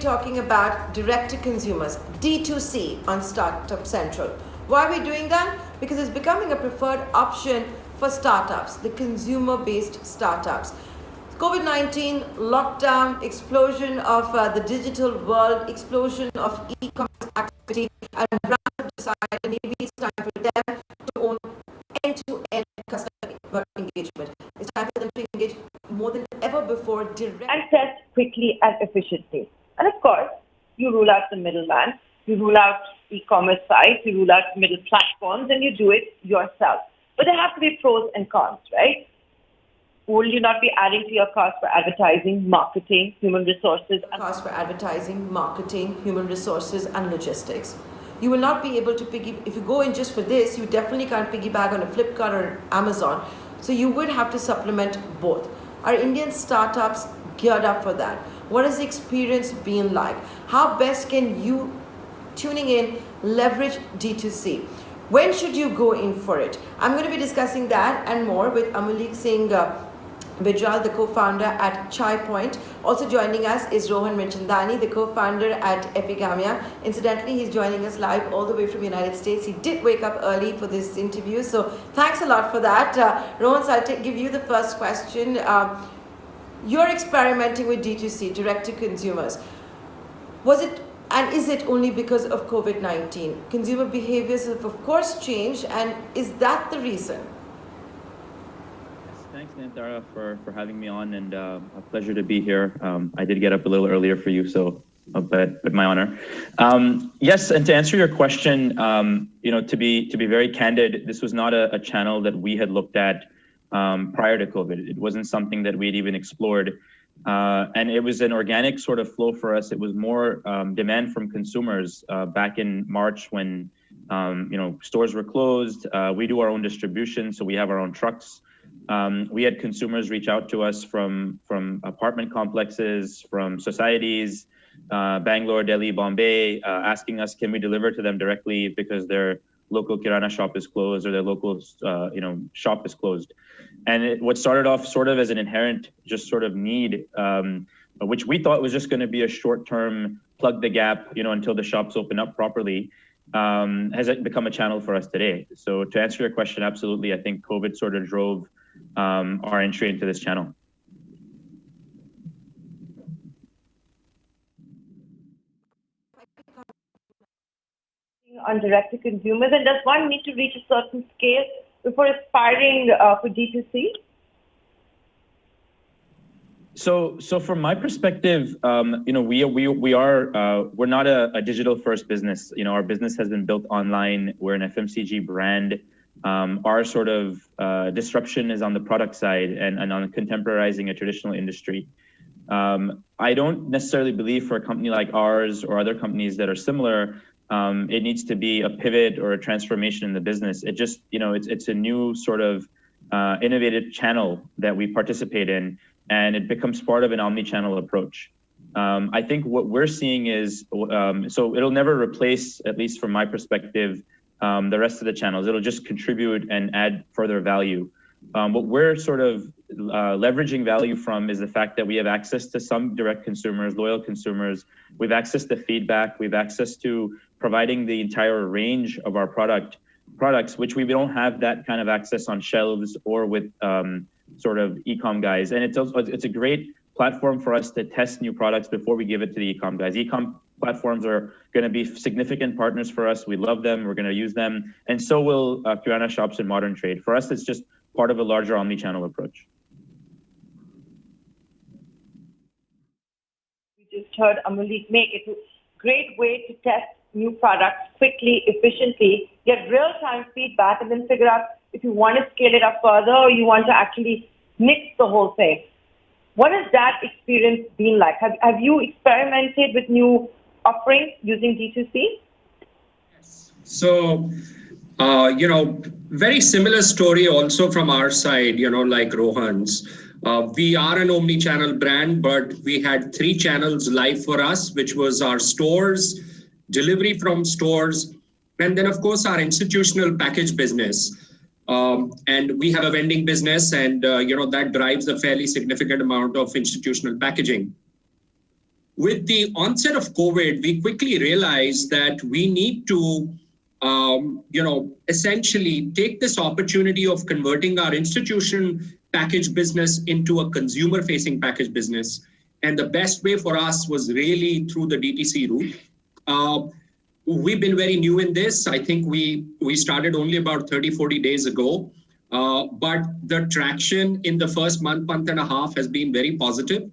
talking about direct-to-consumers, D2C on Startup Central. Why are we doing that? Because it's becoming a preferred option for startups, the consumer-based startups. COVID-19, lockdown, explosion of the digital world, explosion of e-commerce activity, and brands have decided maybe it's time for them to own end-to-end customer engagement. It's time for them to engage more than ever before direct and test quickly and efficiently. And of course, you rule out the middleman, you rule out e-commerce sites, you rule out middle platforms, and you do it yourself. But there have to be pros and cons, right? Will you not be adding to your cost for advertising, marketing, human resources? Cost for advertising, marketing, human resources, and logistics. You will not be able to if you go in just for this, you definitely can't piggyback on a Flipkart or Amazon. So you would have to supplement both. Are Indian startups geared up for that? What has the experience been like? How best can you, tuning in, leverage D2C? When should you go in for it? I'm going to be discussing that and more with Amalik Singh Vijal, the co-founder at Chai Point. Also joining us is Rohan Minchandani, the co-founder at Epigamia. Incidentally, he's joining us live all the way from the United States. He did wake up early for this interview, so thanks a lot for that. Rohan, so I'll give you the first question. You're experimenting with D2C, direct to consumers. Was it and is it only because of COVID-19? Consumer behaviors have of course changed, and is that the reason? Thanks, Nantara, for having me on, and a pleasure to be here. I did get up a little earlier for you, so but my honor. Yes, and to answer your question, to be very candid, this was not a channel that we had looked at prior to COVID. It wasn't something that we'd even explored, and it was an organic sort of flow for us. It was more demand from consumers back in March when stores were closed. We do our own distribution, so we have our own trucks. We had consumers reach out to us from apartment complexes, from societies, Bangalore, Delhi, Bombay, asking us, can we deliver to them directly because their local kirana shop is closed or their local shop is closed. And what started off sort of as an inherent just sort of need, which we thought was just going to be a short-term plug the gap, until the shops open up properly, has become a channel for us today. So to answer your question, absolutely, I think COVID sort of drove our entry into this channel. On direct to consumers, and does one need to reach a certain scale before aspiring for D2C? So from my perspective, we're not a digital first business. Our business has been built online. We're an FMCG brand. Our sort of disruption is on the product side and on contemporizing a traditional industry. I don't necessarily believe for a company like ours or other companies that are similar, it needs to be a pivot or a transformation in the business. It just, it's a new sort of innovative channel that we participate in, and it becomes part of an omni-channel approach. I think what we're seeing is, so it'll never replace, at least from my perspective, the rest of the channels. It'll just contribute and add further value. What we're sort of leveraging value from is the fact that we have access to some direct consumers, loyal consumers. We've access to feedback. We've access to providing the entire range of our products, which we don't have that kind of access on shelves or with sort of e-com guys. And it's a great platform for us to test new products before we give it to the e-com guys. E-com platforms are going to be significant partners for us. We love them. We're going to use them. And so will kirana shops and modern trade. For us, it's just part of a larger omni-channel approach. We just heard Amalik make it a great way to test new products quickly, efficiently, get real-time feedback, and then figure out if you want to scale it up further or you want to actually mix the whole thing. What has that experience been like? Have you experimented with new offerings using D2C? Yes. So, very similar story also from our side, like Rohan's. We are an omni-channel brand, but we had 3 channels live for us, which was our stores, delivery from stores, and then of course our institutional package business. And we have a vending business, and that drives a fairly significant amount of institutional packaging. with the onset of COVID, we quickly realized that we need to, essentially take this opportunity of converting our institution package business into a consumer-facing package business. And the best way for us was really through the DTC route. We've been very new in this. I think we started only about 30, 40 days ago. But the traction in the first month and a half has been very positive.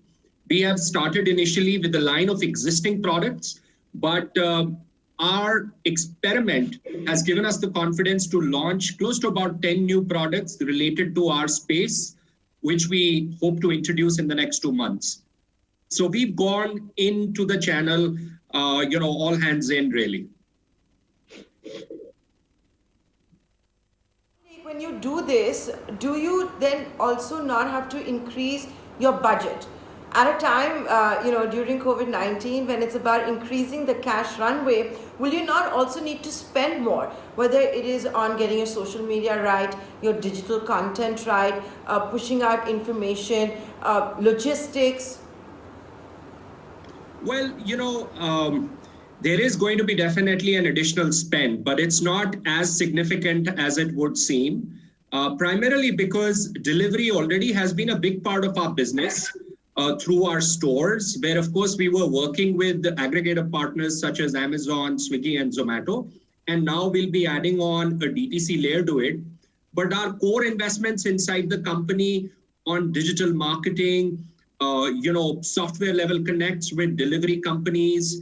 We have started initially with a line of existing products, but our experiment has given us the confidence to launch close to about 10 new products related to our space, which we hope to introduce in the next 2 months. So we've gone into the channel, all hands in really. When you do this, do you then also not have to increase your budget? At a time, during COVID-19, when it's about increasing the cash runway, will you not also need to spend more? Whether it is on getting your social media right, your digital content right, pushing out information, logistics? Well, there is going to be definitely an additional spend, but it's not as significant as it would seem, primarily because delivery already has been a big part of our business. Through our stores, where of course we were working with the aggregator partners such as Amazon, Swiggy, and Zomato, and now we'll be adding on a DTC layer to it. But our core investments inside the company on digital marketing, software level connects with delivery companies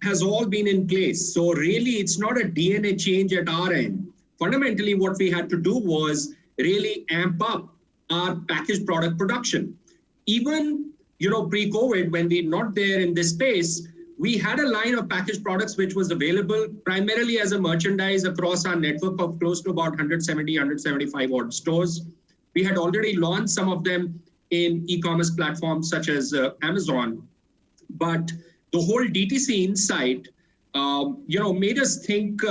has all been in place. So really, it's not a DNA change at our end. Fundamentally, what we had to do was really amp up our packaged product production. Even, pre-COVID, when we're not there in this space, we had a line of packaged products which was available primarily as a merchandise across our network of close to about 170, 175 odd stores. We had already launched some of them in e-commerce platforms such as Amazon. But the whole DTC insight, made us think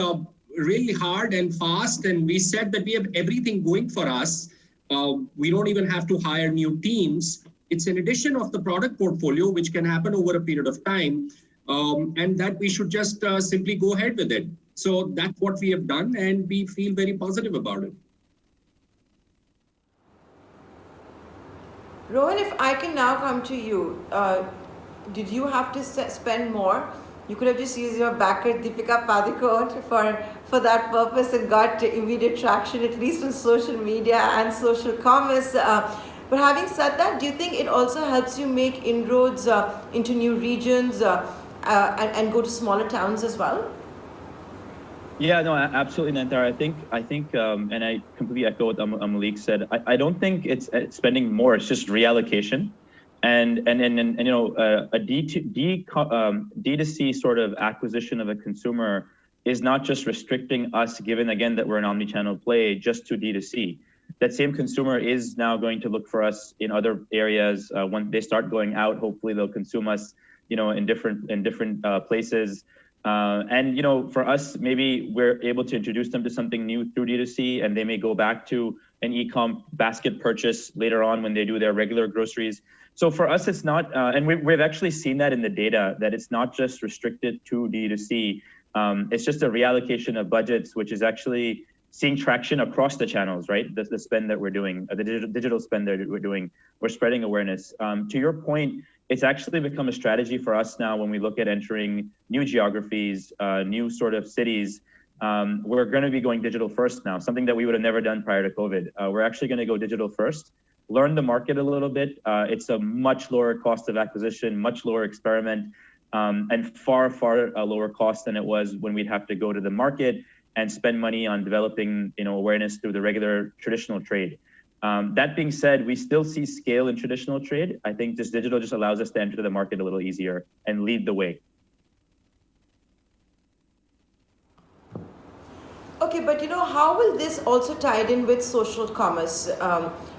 really hard and fast. And we said that we have everything going for us. We don't even have to hire new teams. It's an addition of the product portfolio, which can happen over a period of time, and that we should just simply go ahead with it. So that's what we have done, and we feel very positive about it. Rohan, if I can now come to you, did you have to spend more? You could have just used your backer Deepika Padukone for that purpose and got immediate traction, at least on social media and social commerce. But having said that, do you think it also helps you make inroads into new regions and go to smaller towns as well? Yeah, no, absolutely, Nantar. I think, and I completely echo what Malik said. I don't think it's spending more. It's just reallocation, and a D2C sort of acquisition of a consumer is not just restricting us, given again that we're an omnichannel play, just to D2C. That same consumer is now going to look for us in other areas. When they start going out, hopefully they'll consume us, in different places. And for us, maybe we're able to introduce them to something new through D2C, and they may go back to an e-com basket purchase later on when they do their regular groceries. So for us, it's not, and we've actually seen that in the data, that it's not just restricted to D2C. It's just a reallocation of budgets, which is actually seeing traction across the channels, right? The spend that we're doing, the digital spend that we're doing, we're spreading awareness. To your point, it's actually become a strategy for us now when we look at entering new geographies, new sort of cities. We're going to be going digital first now, something that we would have never done prior to COVID. We're actually going to go digital first, learn the market a little bit. It's a much lower cost of acquisition, much lower experiment, and far lower cost than it was when we'd have to go to the market and spend money on developing, awareness through the regular traditional trade. That being said, we still see scale in traditional trade. I think this digital just allows us to enter the market a little easier and lead the way. Okay, but how will this also tie in with social commerce?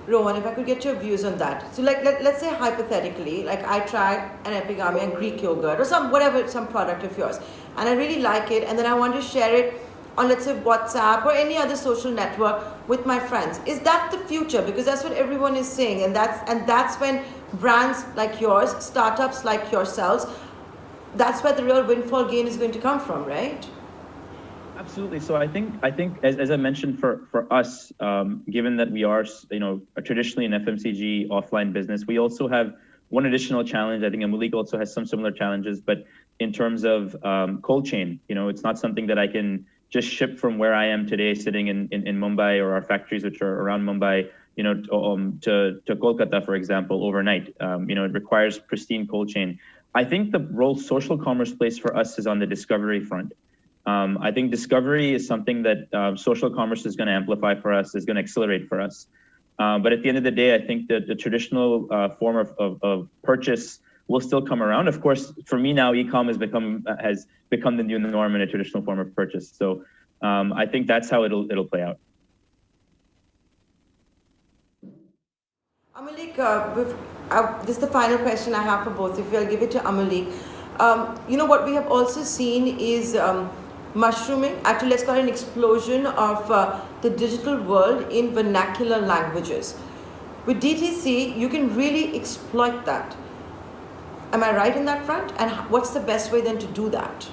Rohan, if I could get your views on that. So let's say hypothetically, like I try an Epigamia Greek yogurt or some product of yours, and I really like it, and then I want to share it on, let's say, WhatsApp or any other social network with my friends. Is that the future? Because that's what everyone is saying, and that's when brands like yours, startups like yourselves, that's where the real windfall gain is going to come from, right? Absolutely. So I think as I mentioned, for us, given that we are traditionally an FMCG offline business, we also have one additional challenge. I think Amulik also has some similar challenges, but in terms of cold chain, it's not something that I can just ship from where I am today, sitting in Mumbai, or our factories which are around Mumbai, to Kolkata, for example, overnight. It requires pristine cold chain. I think the role social commerce plays for us is on the discovery front. I think discovery is something that social commerce is going to amplify for us, is going to accelerate for us. But at the end of the day, I think that the traditional form of purchase will still come around. Of course, for me now, e-com has become the new norm in a traditional form of purchase. So I think that's how it'll play out. Amulik, this is the final question I have for both of you. I'll give it to Amulik. What we have also seen is mushrooming, actually let's call it an explosion of the digital world in vernacular languages. With D2C, you can really exploit that. Am I right in that front? And what's the best way then to do that?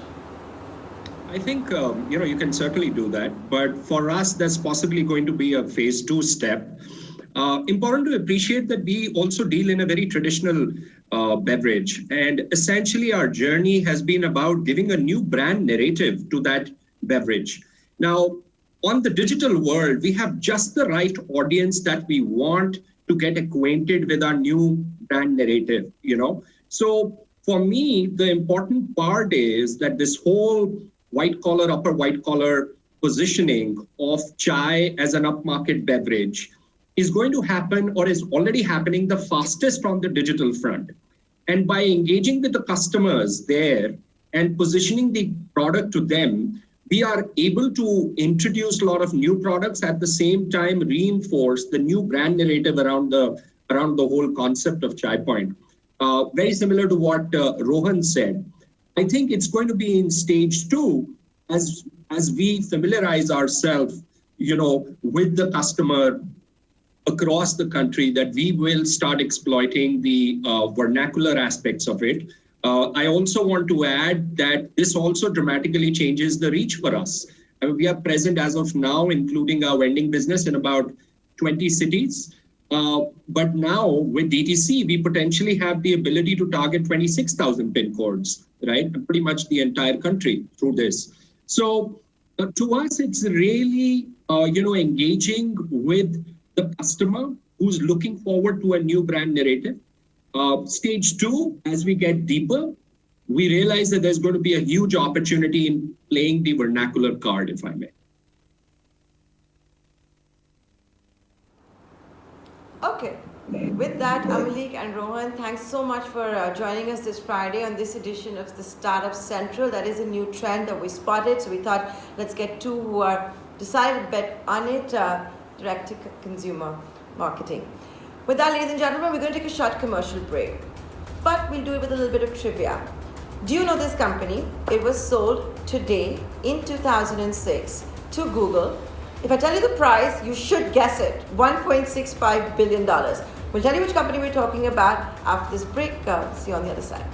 I think, you can certainly do that. But for us, that's possibly going to be a phase 2 step. Important to appreciate that we also deal in a very traditional beverage. And essentially, our journey has been about giving a new brand narrative to that beverage. Now, on the digital world, we have just the right audience that we want to get acquainted with our new brand narrative, So for me, the important part is that this whole upper white collar positioning of chai as an upmarket beverage is going to happen, or is already happening, the fastest from the digital front. And by engaging with the customers there and positioning the product to them, we are able to introduce a lot of new products, at the same time reinforce the new brand narrative around the whole concept of Chai Point. Very similar to what Rohan said. I think it's going to be in stage 2 as we familiarize ourselves, with the customer across the country, that we will start exploiting the vernacular aspects of it. I also want to add that this also dramatically changes the reach for us. I mean, we are present as of now, including our vending business, in about 20 cities. But now with DTC, we potentially have the ability to target 26,000 pin codes, right? Pretty much the entire country through this. So to us, it's really, engaging with the customer who's looking forward to a new brand narrative. Stage 2, as we get deeper, we realize that there's going to be a huge opportunity in playing the vernacular card, if I may. Okay. With that, Amulik and Rohan, thanks so much for joining us this Friday on this edition of the Startup Central. That is a new trend that we spotted. So we thought, let's get two who are decided bet on it, direct-to-consumer marketing. With that, ladies and gentlemen, we're going to take a short commercial break. But we'll do it with a little bit of trivia. Do you know this company? It was sold today in 2006 to Google. If I tell you the price, you should guess it. $1.65 billion. We'll tell you which company we're talking about after this break. See you on the other side.